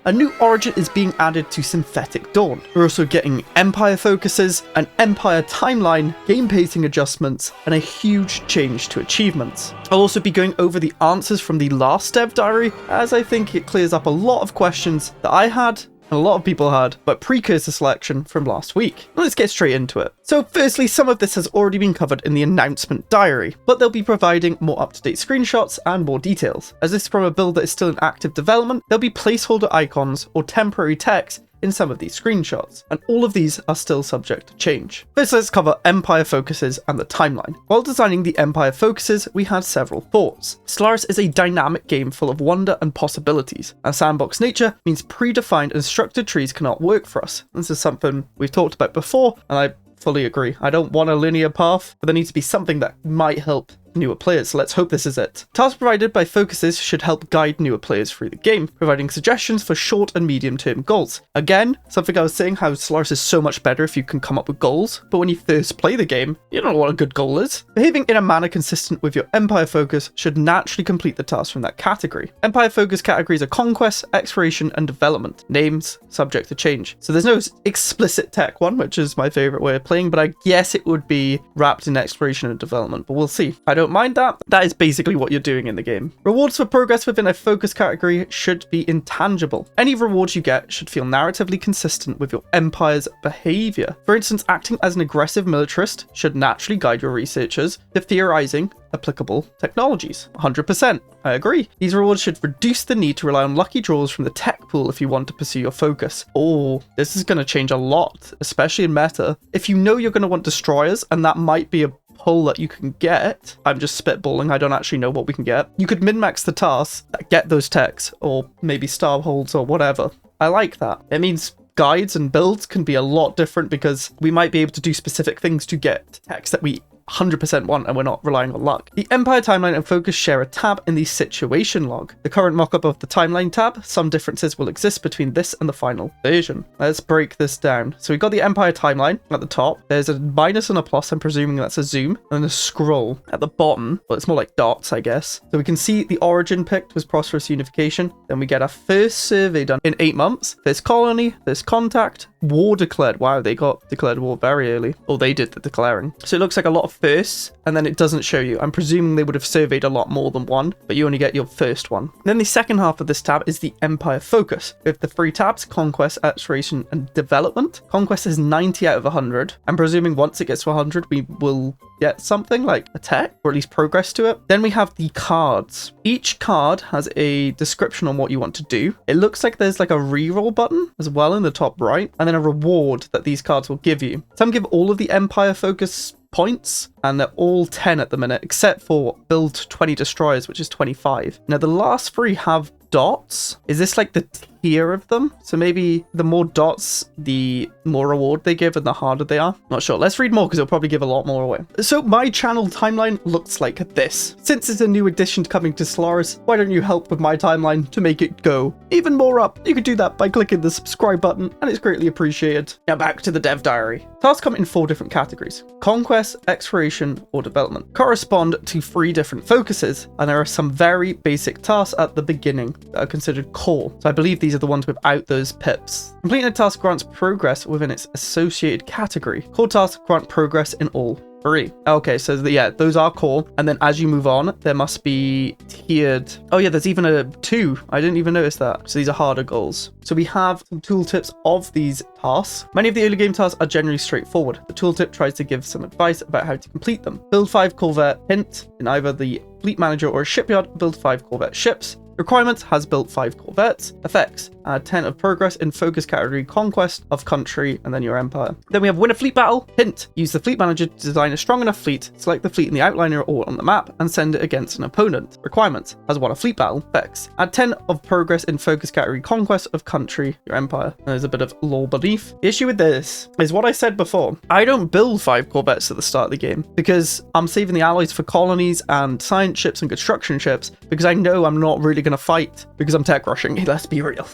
A new origin is being added to Synthetic Dawn. We're also getting Empire focuses, an Empire timeline, game pacing adjustments, and a huge change to achievements. I'll also be going over the answers from the last dev diary, as I think it clears up a lot of questions that I had and a lot of people had about Precursor selection from last week. Let's get straight into it. So firstly, some of this has already been covered in the announcement diary, but they'll be providing more up-to-date screenshots and more details. As this is from a build that is still in active development, there'll be placeholder icons or temporary text in some of these screenshots, and all of these are still subject to change. First, let's cover Empire focuses and the timeline. While designing the Empire focuses, we had several thoughts. Stellaris is a dynamic game full of wonder and possibilities. Our sandbox nature means predefined and structured trees cannot work for us. This is something we've talked about before, and I fully agree. I don't want a linear path, but there needs to be something that might help newer players, so let's hope this is it. Tasks provided by focuses should help guide newer players through the game, providing suggestions for short and medium term goals. Again, something I was saying, how Stellaris is so much better if you can come up with goals, but when you first play the game, you don't know what a good goal is. Behaving in a manner consistent with your Empire focus should naturally complete the tasks from that category. Empire focus categories are conquest, exploration, and development. Names subject to change. So there's no explicit tech one, which is my favorite way of playing, but I guess it would be wrapped in exploration and development, but we'll see. I don't mind that. That is basically what you're doing in the game. Rewards for progress within a focus category should be intangible. Any rewards you get should feel narratively consistent with your Empire's behavior. For instance, acting as an aggressive militarist should naturally guide your researchers to theorizing applicable technologies. 100%. I agree. These rewards should reduce the need to rely on lucky draws from the tech pool if you want to pursue your focus. Oh, this is going to change a lot, especially in meta. If you know you're going to want destroyers, and that might be a pull that you can get, I'm just spitballing, I don't actually know what we can get. You could min-max the tasks that get those techs, or maybe star holds or whatever. I like that. It means guides and builds can be a lot different because we might be able to do specific things to get techs that we 100% want and we're not relying on luck. The Empire timeline and focus share a tab in the situation log. The current mockup of the timeline tab, some differences will exist between this and the final version. Let's break this down. So we've got the Empire timeline at the top. There's a minus and a plus, I'm presuming that's a zoom, and a scroll at the bottom. Well, it's more like dots, I guess. So we can see the origin picked was prosperous unification. Then we get our first survey done in 8 months. First colony, first contact, war declared. Wow, they got declared war very early. Or they did the declaring. So it looks like a lot of firsts, and then it doesn't show you. I'm presuming they would have surveyed a lot more than one, but you only get your first one. And then the second half of this tab is the Empire focus, with the 3 tabs: conquest, exploration, and development. Conquest is 90 out of 100. I'm presuming once it gets to 100, we will get something like a tech, or at least progress to it. Then we have the cards. Each card has a description on what you want to do. It looks like there's like a reroll button as well in the top right, and then a reward that these cards will give you. Some give all of the Empire focus points, and they're all 10 at the minute, except for build 20 destroyers, which is 25. Now the last 3 have dots. Is this like the tier of them? So maybe the more dots, the more reward they give and the harder they are. Not sure. Let's read more because it'll probably give a lot more away. So my channel timeline looks like this. Since it's a new addition coming to Stellaris, why don't you help with my timeline to make it go even more up? You could do that by clicking the subscribe button, and it's greatly appreciated. Now back to the dev diary. Tasks come in 4 different categories: conquest, exploration, or development. Correspond to 3 different focuses, and there are some very basic tasks at the beginning that are considered core. So I believe these are the ones without those pips. Completing a task grants progress within its associated category. Core tasks grant progress in all 3. Okay, so yeah, those are core, and then as you move on, there must be tiered. Oh yeah, there's even a 2. I didn't even notice that. So these are harder goals. So we have some tooltips of these tasks. Many of the early game tasks are generally straightforward. The tooltip tries to give some advice about how to complete them. Build 5 corvette. Hint: in either the fleet manager or a shipyard, build 5 corvette ships. Requirements: has built 5 corvettes. Effects: add 10 of progress in focus category conquest of country and then your empire. Then we have win a fleet battle. Hint: use the fleet manager to design a strong enough fleet, select the fleet in the outliner or on the map, and send it against an opponent. Requirements: has won a fleet battle. Effects: add 10 of progress in focus category conquest of country, your empire. And there's a bit of lore beneath. The issue with this is what I said before. I don't build 5 corvettes at the start of the game because I'm saving the alloys for colonies and science ships and construction ships, because I know I'm not really going to fight because I'm tech rushing. Let's be real,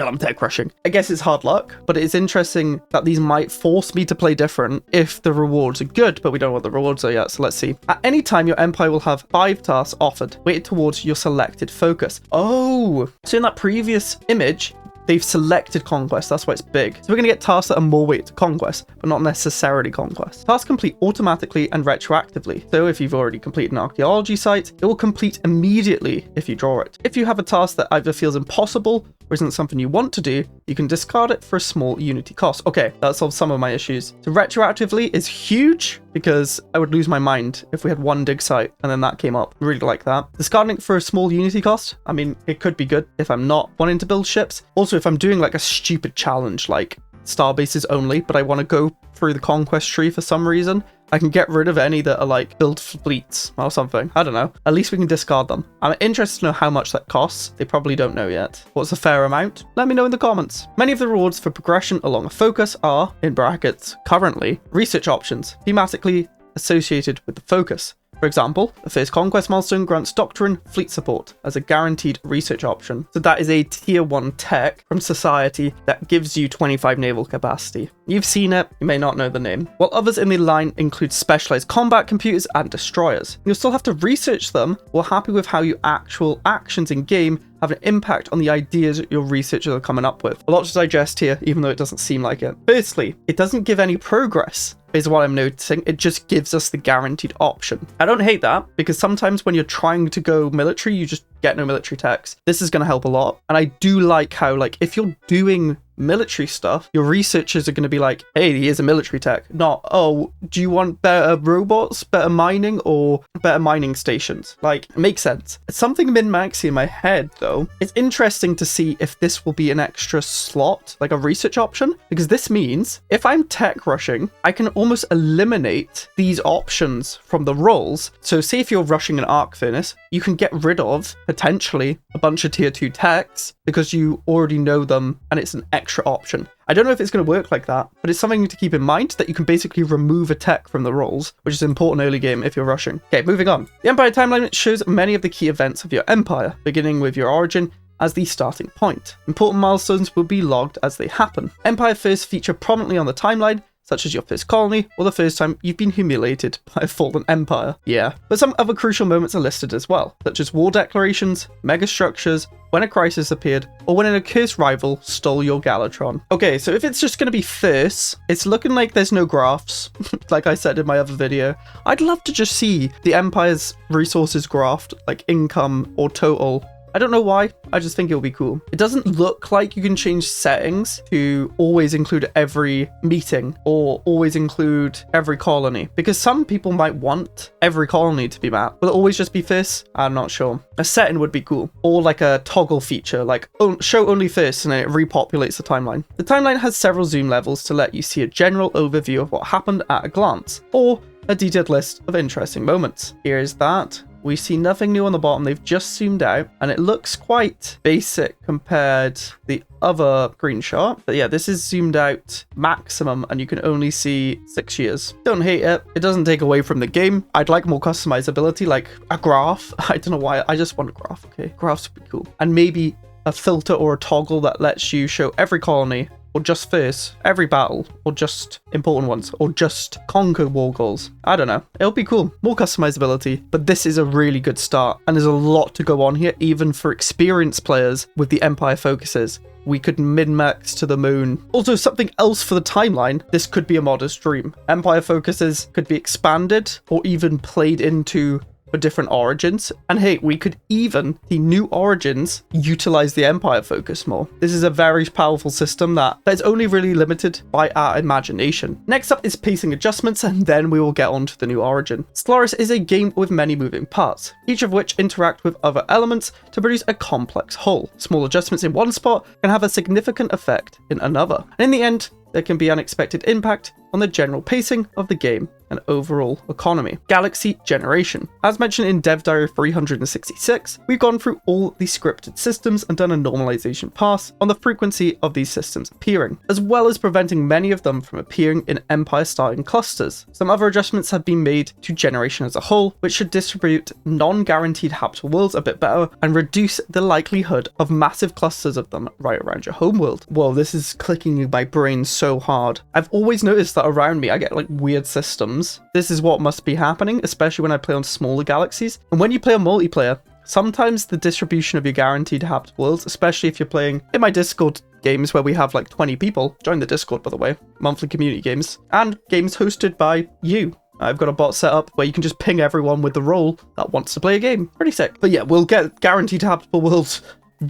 I'm tech rushing. I guess it's hard luck, but it is interesting that these might force me to play different if the rewards are good, but we don't know what the rewards are yet, so let's see. At any time, your empire will have 5 tasks offered, weighted towards your selected focus. Oh, so in that previous image, they've selected conquest, that's why it's big. So we're going to get tasks that are more weighted to conquest, but not necessarily conquest. Tasks complete automatically and retroactively. So if you've already completed an archaeology site, it will complete immediately if you draw it. If you have a task that either feels impossible or isn't something you want to do, you can discard it for a small unity cost. Okay, that solves some of my issues. So retroactively is huge because I would lose my mind if we had one dig site and then that came up. I really like that. Discarding it for a small unity cost, I mean, it could be good if I'm not wanting to build ships. Also, if I'm doing like a stupid challenge like star bases only, but I want to go through the conquest tree for some reason, I can get rid of any that are like build fleets or something. I don't know. At least we can discard them. I'm interested to know how much that costs. They probably don't know yet. What's a fair amount? Let me know in the comments. Many of the rewards for progression along a focus are, in brackets, currently, research options, thematically associated with the focus. For example, the first conquest milestone grants Doctrine fleet support as a guaranteed research option. So that is a tier 1 tech from society that gives you 25 naval capacity. You've seen it, you may not know the name. While others in the line include specialized combat computers and destroyers. You'll still have to research them while happy with how your actual actions in game have an impact on the ideas your researchers are coming up with. A lot to digest here, even though it doesn't seem like it. Firstly, it doesn't give any progress, is what I'm noticing. It just gives us the guaranteed option. I don't hate that, because sometimes when you're trying to go military, you just get no military techs. This is going to help a lot. And I do like how, like, if you're doing military stuff, your researchers are going to be like, hey, here's a military tech. Not, oh, do you want better robots, better mining, or better mining stations? Like, it makes sense. It's something min-maxy in my head, though. It's interesting to see if this will be an extra slot, like a research option, because this means if I'm tech rushing, I can almost eliminate these options from the roles. So say if you're rushing an arc furnace, you can get rid of, potentially, a bunch of tier 2 techs because you already know them and it's an extra option. I don't know if it's going to work like that, but it's something to keep in mind that you can basically remove a tech from the roles, which is important early game if you're rushing. Okay, moving on. The Empire timeline shows many of the key events of your empire, beginning with your origin as the starting point. Important milestones will be logged as they happen. Empire first feature prominently on the timeline, such as your first colony, or the first time you've been humiliated by a fallen empire. Yeah, but some other crucial moments are listed as well, such as war declarations, megastructures, when a crisis appeared, or when an accursed rival stole your Galatron. Okay, so if it's just going to be first, it's looking like there's no graphs, like I said in my other video. I'd love to just see the Empire's resources graphed, like income or total. I don't know why, I just think it'll be cool. It doesn't look like you can change settings to always include every meeting or always include every colony, because some people might want every colony to be mapped. Will it always just be first? I'm not sure. A setting would be cool, or like a toggle feature, like show only first and then it repopulates the timeline. The timeline has several zoom levels to let you see a general overview of what happened at a glance, or a detailed list of interesting moments. Here's that. We see nothing new on the bottom. They've just zoomed out and it looks quite basic compared to the other screenshot. But yeah, this is zoomed out maximum and you can only see 6 years. Don't hate it. It doesn't take away from the game. I'd like more customizability, like a graph. I don't know why. I just want a graph. Okay, graphs would be cool. And maybe a filter or a toggle that lets you show every colony, or just first, every battle, or just important ones, or just conquer war goals. I don't know. It'll be cool. More customizability, but this is a really good start. And there's a lot to go on here, even for experienced players with the Empire focuses. We could min-max to the moon. Also, something else for the timeline, this could be a modest dream. Empire focuses could be expanded, or even played into for different origins. And hey, we could even, the new origins, utilize the Empire focus more. This is a very powerful system that is only really limited by our imagination. Next up is pacing adjustments, and then we will get on to the new origin. Stellaris is a game with many moving parts, each of which interact with other elements to produce a complex whole. Small adjustments in one spot can have a significant effect in another. And in the end, there can be unexpected impact on the general pacing of the game and overall economy. Galaxy generation. As mentioned in Dev Diary 366, we've gone through all the scripted systems and done a normalization pass on the frequency of these systems appearing, as well as preventing many of them from appearing in Empire-style clusters. Some other adjustments have been made to generation as a whole, which should distribute non-guaranteed habitable worlds a bit better and reduce the likelihood of massive clusters of them right around your homeworld. Whoa, this is clicking in my brain so hard. I've always noticed that around me I get like weird systems. This is what must be happening, especially when I play on smaller galaxies. And when you play on multiplayer, sometimes the distribution of your guaranteed habitable worlds, especially if you're playing in my Discord games where we have like 20 people, join the Discord by the way, monthly community games, and games hosted by you. I've got a bot set up where you can just ping everyone with the role that wants to play a game. Pretty sick. But yeah, we'll get guaranteed habitable worlds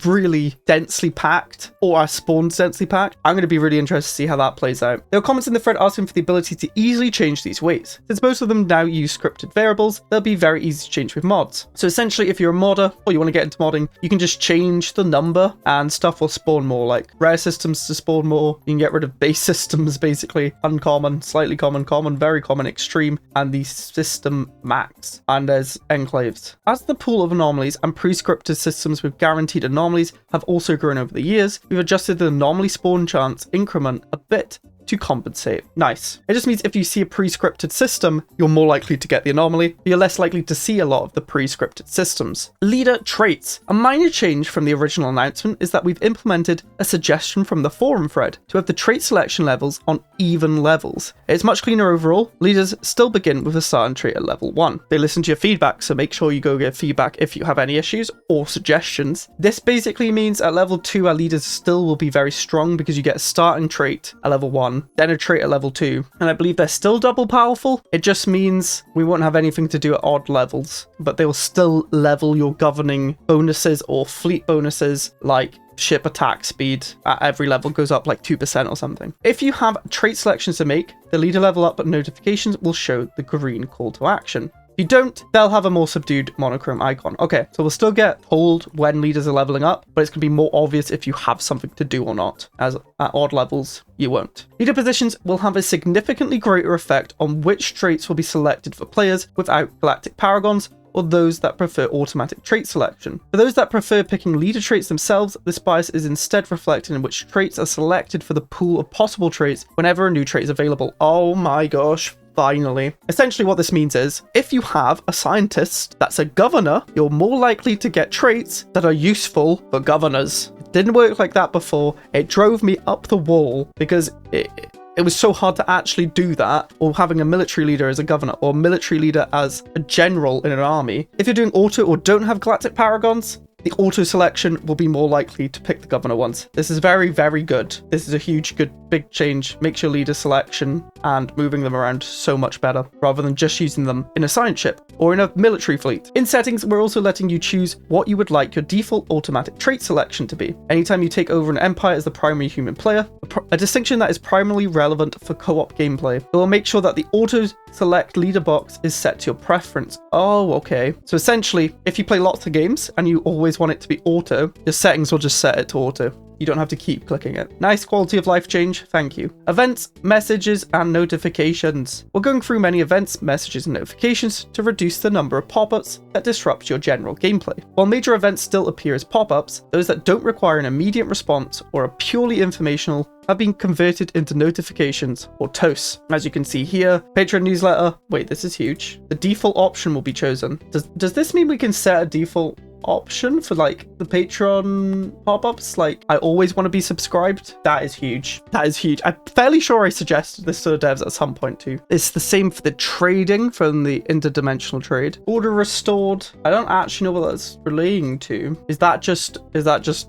really densely packed, or our spawns densely packed. I'm going to be really interested to see how that plays out. There were comments in the thread asking for the ability to easily change these weights. Since most of them now use scripted variables, they'll be very easy to change with mods. So essentially, if you're a modder or you want to get into modding, you can just change the number and stuff will spawn more, like rare systems to spawn more. You can get rid of base systems, basically uncommon, slightly common, common, very common, extreme, and the system max. And there's enclaves. As the pool of anomalies and pre-scripted systems with guaranteed anomalies have also grown over the years, we've adjusted the anomaly spawn chance increment a bit to compensate. Nice. It just means if you see a pre-scripted system, you're more likely to get the anomaly, but you're less likely to see a lot of the pre-scripted systems. Leader traits. A minor change from the original announcement is that we've implemented a suggestion from the forum thread to have the trait selection levels on even levels. It's much cleaner overall. Leaders still begin with a starting trait at level 1. They listen to your feedback, so make sure you go get feedback if you have any issues or suggestions. This basically means at level 2 our leaders still will be very strong because you get a starting trait at level 1, then a trait at level 2, and I believe they're still double powerful. It just means we won't have anything to do at odd levels, but they will still level your governing bonuses or fleet bonuses, like ship attack speed at every level goes up like 2% or something. If you have trait selections to make, the leader level up notifications will show the green call to action. If you don't, they'll have a more subdued monochrome icon. Okay, so we'll still get told when leaders are leveling up, but it's going to be more obvious if you have something to do or not, as at odd levels, you won't. Leader positions will have a significantly greater effect on which traits will be selected for players without galactic paragons, or those that prefer automatic trait selection. For those that prefer picking leader traits themselves, this bias is instead reflected in which traits are selected for the pool of possible traits whenever a new trait is available. Oh my gosh. Finally. Essentially what this means is, if you have a scientist that's a governor, you're more likely to get traits that are useful for governors. It didn't work like that before. It drove me up the wall because it was so hard to actually do that, or having a military leader as a governor, or military leader as a general in an army. If you're doing auto or don't have galactic paragons, the auto selection will be more likely to pick the governor ones. This is very, very good. This is a huge, good, big change. Makes your leader selection and moving them around so much better, rather than just using them in a science ship or in a military fleet. In settings, we're also letting you choose what you would like your default automatic trait selection to be. Anytime you take over an empire as the primary human player, a distinction that is primarily relevant for co-op gameplay. It will make sure that the auto select leader box is set to your preference. Oh, okay. So essentially, if you play lots of games and you always want it to be auto, your settings will just set it to auto. You don't have to keep clicking it. Nice quality of life change, thank you. Events, messages, and notifications. We're going through many events, messages, and notifications to reduce the number of pop-ups that disrupt your general gameplay. While major events still appear as pop-ups, those that don't require an immediate response or are purely informational have been converted into notifications or toasts. As you can see here, Patreon newsletter. Wait, this is huge. The default option will be chosen. Does this mean we can set a default option for like the Patreon pop-ups? Like, I always want to be subscribed. That is huge. That is huge. I'm fairly sure I suggested this to the devs at some point too. It's the same for the trading from the interdimensional trade. Order restored. I don't actually know what that's relating to. Is that just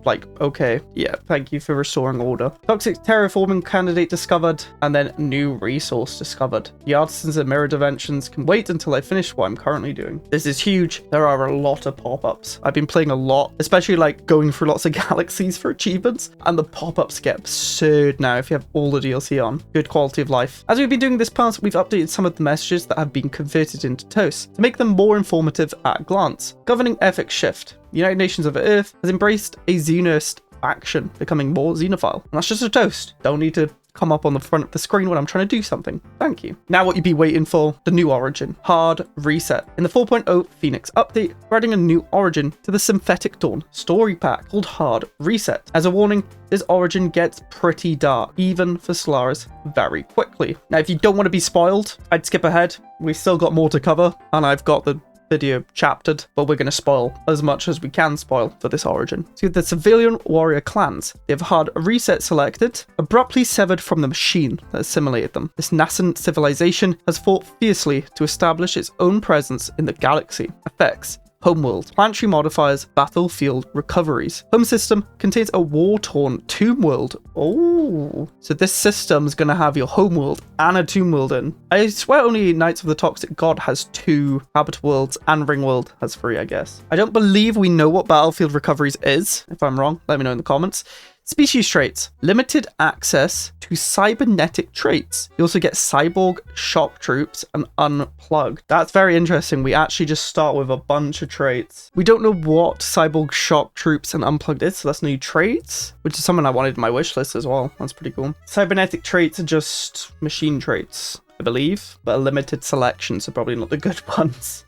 like, okay, yeah, thank you for restoring order. Toxic terraforming candidate discovered, and then new resource discovered. The artisans and mirror dimensions can wait until I finish what I'm currently doing. This is huge. There are a lot of pop-ups. I've been playing a lot, especially like going through lots of galaxies for achievements, and the pop-ups get absurd now if you have all the DLC on. Good quality of life. As we've been doing this past, we've updated some of the messages that have been converted into toasts to make them more informative at a glance. Governing ethics shift. The United Nations of Earth has embraced a xenist faction, becoming more xenophile. And that's just a toast. Don't need to come up on the front of the screen when I'm trying to do something. Thank you. Now what you'd be waiting for, the new origin. Hard reset. In the 4.0 Phoenix update, we're adding a new origin to the Synthetic Dawn story pack called Hard Reset. As a warning, this origin gets pretty dark, even for Stellaris, very quickly. Now if you don't want to be spoiled, I'd skip ahead. We've still got more to cover, and I've got the video chaptered, but we're going to spoil as much as we can spoil for this origin. So the civilian warrior clans, they have hard reset selected, abruptly severed from the machine that assimilated them. This nascent civilization has fought fiercely to establish its own presence in the galaxy. Effects. Homeworld. Planetary modifiers, battlefield recoveries. Home system contains a war-torn tomb world. Oh, so this system's gonna have your homeworld and a tomb world in. I swear only Knights of the Toxic God has 2 habitable worlds and Ringworld has 3, I guess. I don't believe we know what battlefield recoveries is. If I'm wrong, let me know in the comments. Species traits. Limited access to cybernetic traits. You also get cyborg, shock troops, and unplugged. That's very interesting. We actually just start with a bunch of traits. We don't know what cyborg, shock troops, and unplugged is, so that's new traits, which is something I wanted in my wish list as well. That's pretty cool. Cybernetic traits are just machine traits, I believe, but a limited selection, so probably not the good ones.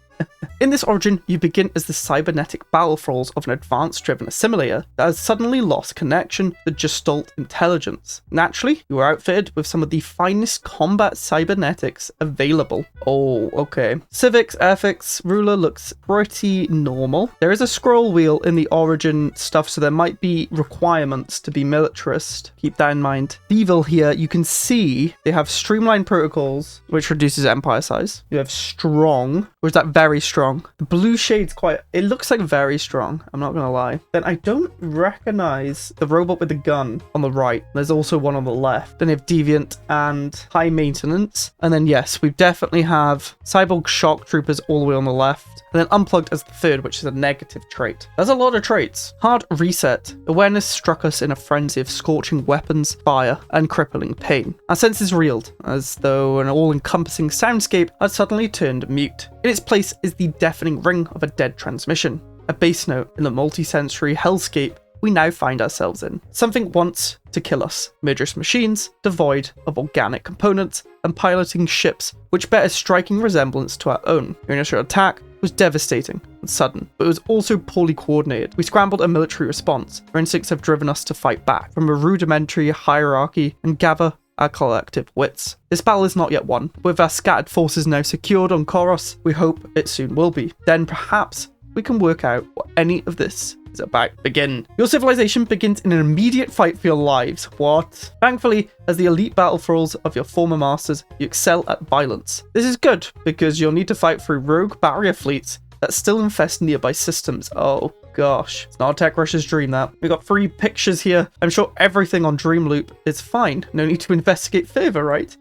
In this origin, you begin as the cybernetic battle thralls of an advanced-driven assimilator that has suddenly lost connection to Gestalt intelligence. Naturally, you are outfitted with some of the finest combat cybernetics available. Oh, okay. Civics, ethics, ruler looks pretty normal. There is a scroll wheel in the origin stuff, so there might be requirements to be militarist. Keep that in mind. Evil here, you can see they have streamlined protocols, which reduces empire size. You have strong, which is that very strong. The blue shade's it looks like very strong, I'm not gonna lie. Then I don't recognize the robot with the gun on the right. There's also one on the left. Then you have deviant and high maintenance. And then yes, we definitely have cyborg shock troopers all the way on the left. And then unplugged as the third, which is a negative trait. There's a lot of traits. Hard reset. Awareness struck us in a frenzy of scorching weapons, fire, and crippling pain. Our senses reeled, as though an all-encompassing soundscape had suddenly turned mute. In its place is the deafening ring of a dead transmission. A bass note in the multi-sensory hellscape we now find ourselves in. Something wants to kill us. Murderous machines, devoid of organic components, and piloting ships which bear a striking resemblance to our own. Your initial attack was devastating and sudden, but it was also poorly coordinated. We scrambled a military response. Our instincts have driven us to fight back from a rudimentary hierarchy and gather our collective wits. This battle is not yet won. With our scattered forces now secured on Koros, we hope it soon will be. Then perhaps we can work out what any of this is about to begin. Your civilization begins in an immediate fight for your lives. What? Thankfully, as the elite battle thralls of your former masters, you excel at violence. This is good, because you'll need to fight through rogue barrier fleets that still infest nearby systems. Oh gosh, it's not a tech rush's dream that. We got 3 pictures here. I'm sure everything on Dreamloop is fine. No need to investigate further, right?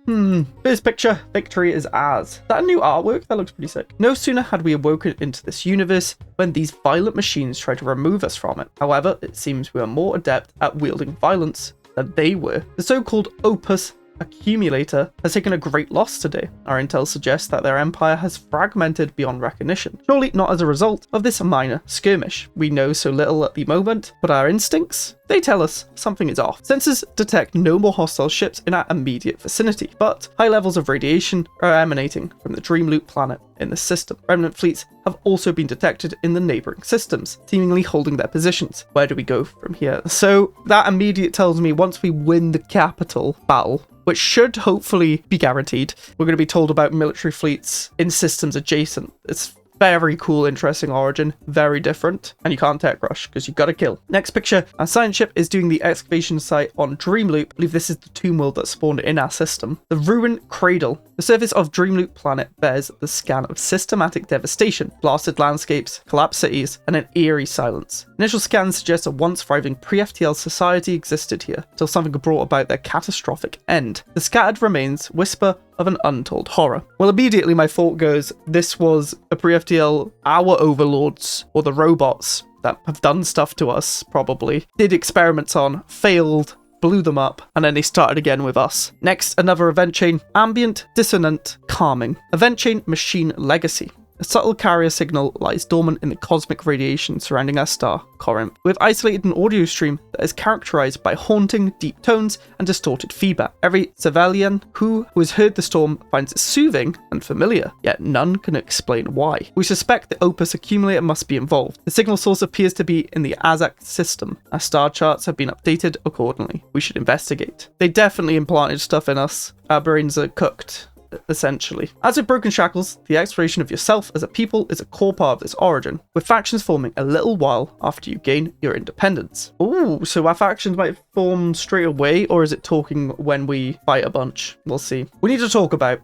First picture, victory is ours. Is that a new artwork? That looks pretty sick. No sooner had we awoken into this universe when these violent machines tried to remove us from it. However, it seems we are more adept at wielding violence than they were. The so-called Opus Accumulator has taken a great loss today. Our intel suggests that their empire has fragmented beyond recognition. Surely not as a result of this minor skirmish. We know so little at the moment, but our instincts, they tell us something is off. Sensors detect no more hostile ships in our immediate vicinity, but high levels of radiation are emanating from the Dreamloop planet in the system. Remnant fleets have also been detected in the neighboring systems, seemingly holding their positions. Where do we go from here? So that immediate tells me once we win the capital battle, which should hopefully be guaranteed, we're going to be told about military fleets in systems adjacent. It's very cool, interesting origin, very different, and you can't tech rush because you've got to kill. Next picture, our science ship is doing the excavation site on Dreamloop. I believe this is the tomb world that spawned in our system. The ruined cradle. The surface of Dreamloop planet bears the scan of systematic devastation, blasted landscapes, collapsed cities, and an eerie silence. Initial scans suggest a once thriving pre-FTL society existed here, till something brought about their catastrophic end. The scattered remains whisper of an untold horror. Well, immediately my thought goes, this was a pre-FTL, our overlords, or the robots that have done stuff to us, probably, did experiments on, failed, blew them up, and then they started again with us. Next, another event chain, ambient, dissonant, calming. Event chain, machine legacy. A subtle carrier signal lies dormant in the cosmic radiation surrounding our star, Corinth. We've isolated an audio stream that is characterized by haunting, deep tones and distorted feedback. Every civilian who has heard the storm finds it soothing and familiar, yet none can explain why. We suspect the Opus Accumulator must be involved. The signal source appears to be in the Azak system. Our star charts have been updated accordingly. We should investigate. They definitely implanted stuff in us. Our brains are cooked, essentially. As with Broken Shackles, the exploration of yourself as a people is a core part of this origin, with factions forming a little while after you gain your independence. Ooh, so our factions might form straight away, or is it talking when we fight a bunch? We'll see. We need to talk about ...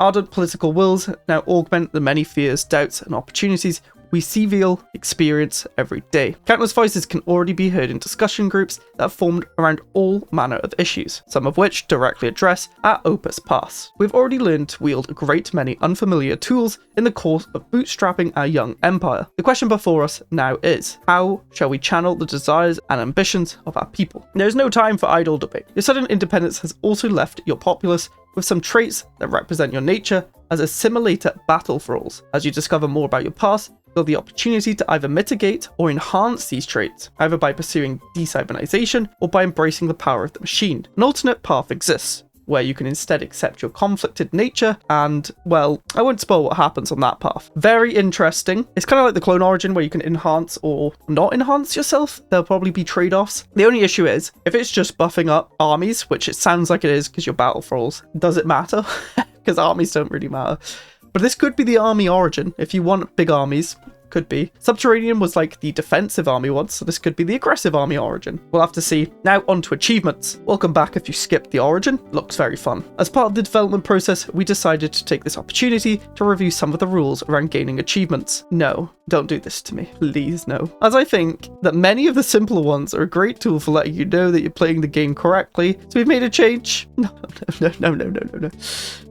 Ardent political wills now augment the many fears, doubts, and opportunities we CVL experience every day. Countless voices can already be heard in discussion groups that have formed around all manner of issues, some of which directly address our Opus Pass. We've already learned to wield a great many unfamiliar tools in the course of bootstrapping our young empire. The question before us now is, how shall we channel the desires and ambitions of our people? There is no time for idle debate. Your sudden independence has also left your populace with some traits that represent your nature as a simulator battle for all. As you discover more about your past, you'll have the opportunity to either mitigate or enhance these traits, either by pursuing decybernization or by embracing the power of the machine. An alternate path exists, where you can instead accept your conflicted nature and, well, I won't spoil what happens on that path. Very interesting. It's kind of like the clone origin where you can enhance or not enhance yourself. There'll probably be trade-offs. The only issue is, if it's just buffing up armies, which it sounds like it is because you're battle thralls, does it matter? Because armies don't really matter. But this could be the army origin. If you want big armies, could be. Subterranean was like the defensive army once, so this could be the aggressive army origin. We'll have to see. Now on to achievements. Welcome back if you skipped the origin. Looks very fun. As part of the development process, we decided to take this opportunity to review some of the rules around gaining achievements. No, don't do this to me. Please, no. As I think that many of the simpler ones are a great tool for letting you know that you're playing the game correctly, so we've made a change. No.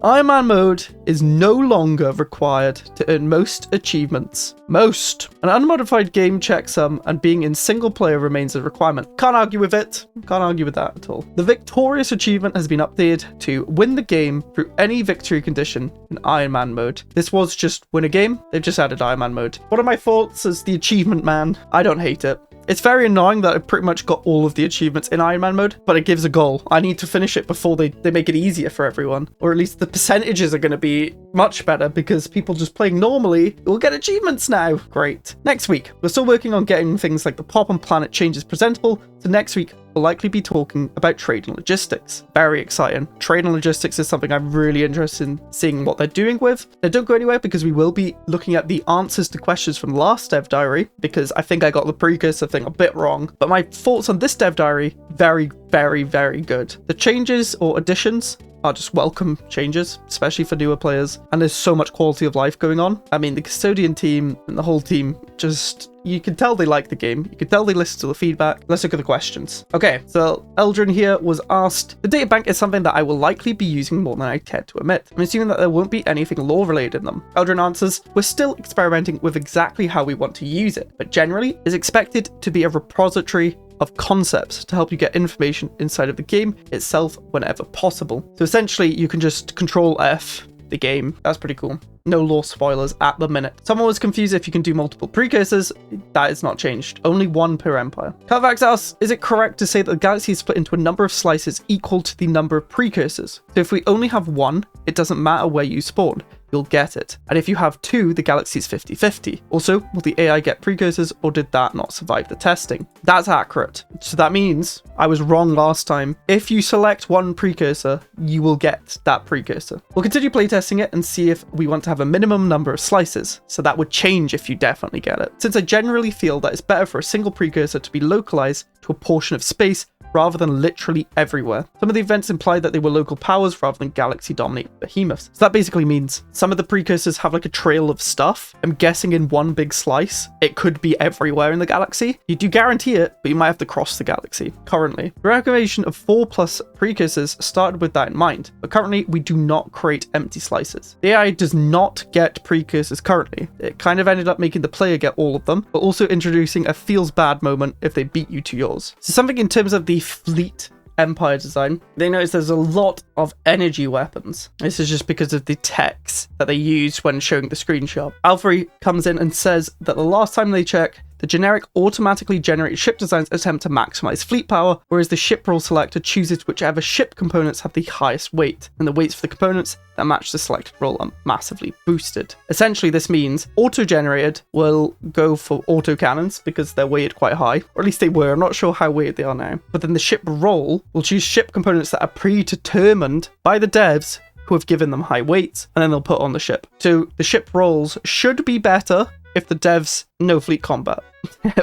Iron Man mode is no longer required to earn most achievements. An unmodified game checksum and being in single player remains a requirement. Can't argue with it. Can't argue with that at all. The victorious achievement has been updated to win the game through any victory condition in Iron Man mode. This was just win a game. They've just added Iron Man mode. What are my thoughts as the achievement man? I don't hate it. It's very annoying that I pretty much got all of the achievements in Iron Man mode, but it gives a goal. I need to finish it before they make it easier for everyone. Or at least the percentages are going to be much better because people just playing normally will get achievements now. Great. Next week, we're still working on getting things like the pop and planet changes presentable, so next week we'll likely be talking about trade and logistics. Very exciting. Trade and logistics is something I'm really interested in seeing what they're doing with. Now don't go anywhere because we will be looking at the answers to questions from the last dev diary, because I think I got the precursor thing a bit wrong. But my thoughts on this dev diary, very, very, very good. The changes or additions are just welcome changes, especially for newer players. And there's so much quality of life going on. I mean, the custodian team and the whole team just... You can tell they like the game. You can tell they listen to the feedback. Let's look at the questions. Okay, so Eldrin here was asked, the databank is something that I will likely be using more than I care to admit. I'm assuming that there won't be anything lore related in them. Eldrin answers, we're still experimenting with exactly how we want to use it, but generally is expected to be a repository of concepts to help you get information inside of the game itself whenever possible. So essentially you can just Control F the game. That's pretty cool. No lore spoilers at the minute. Someone was confused if you can do multiple precursors. That is not changed. Only one per empire. Carvax asks, is it correct to say that the galaxy is split into a number of slices equal to the number of precursors? So if we only have one, it doesn't matter where you spawn. You'll get it. And if you have two, the galaxy is 50-50. Also, will the AI get precursors or did that not survive the testing? That's accurate. So that means I was wrong last time. If you select one precursor, you will get that precursor. We'll continue playtesting it and see if we want to have a minimum number of slices. So that would change if you definitely get it. Since I generally feel that it's better for a single precursor to be localized to a portion of space rather than literally everywhere. Some of the events imply that they were local powers rather than galaxy-dominated behemoths. So that basically means some of the precursors have like a trail of stuff. I'm guessing in one big slice, it could be everywhere in the galaxy. You do guarantee it, but you might have to cross the galaxy. Currently, the recommendation of 4+ precursors started with that in mind, but currently we do not create empty slices. The AI does not get precursors currently. It kind of ended up making the player get all of them, but also introducing a feels bad moment if they beat you to yours. So something in terms of the fleet empire design, they notice there's a lot of energy weapons. This is just because of the text that they used when showing the screenshot. Alfred comes in and says that the last time they checked, the generic automatically generated ship designs attempt to maximize fleet power, whereas the ship role selector chooses whichever ship components have the highest weight, and the weights for the components that match the selected role are massively boosted. Essentially, this means auto-generated will go for autocannons because they're weighted quite high, or at least they were. I'm not sure how weighted they are now. But then the ship role will choose ship components that are predetermined by the devs who have given them high weights, and then they'll put on the ship. So the ship roles should be better if the devs know fleet combat,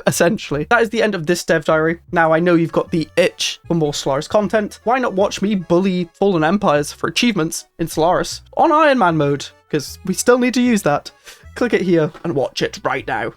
essentially. That is the end of this dev diary. Now I know you've got the itch for more Stellaris content. Why not watch me bully fallen empires for achievements in Stellaris on Iron Man mode? Because we still need to use that. click it here and watch it right now.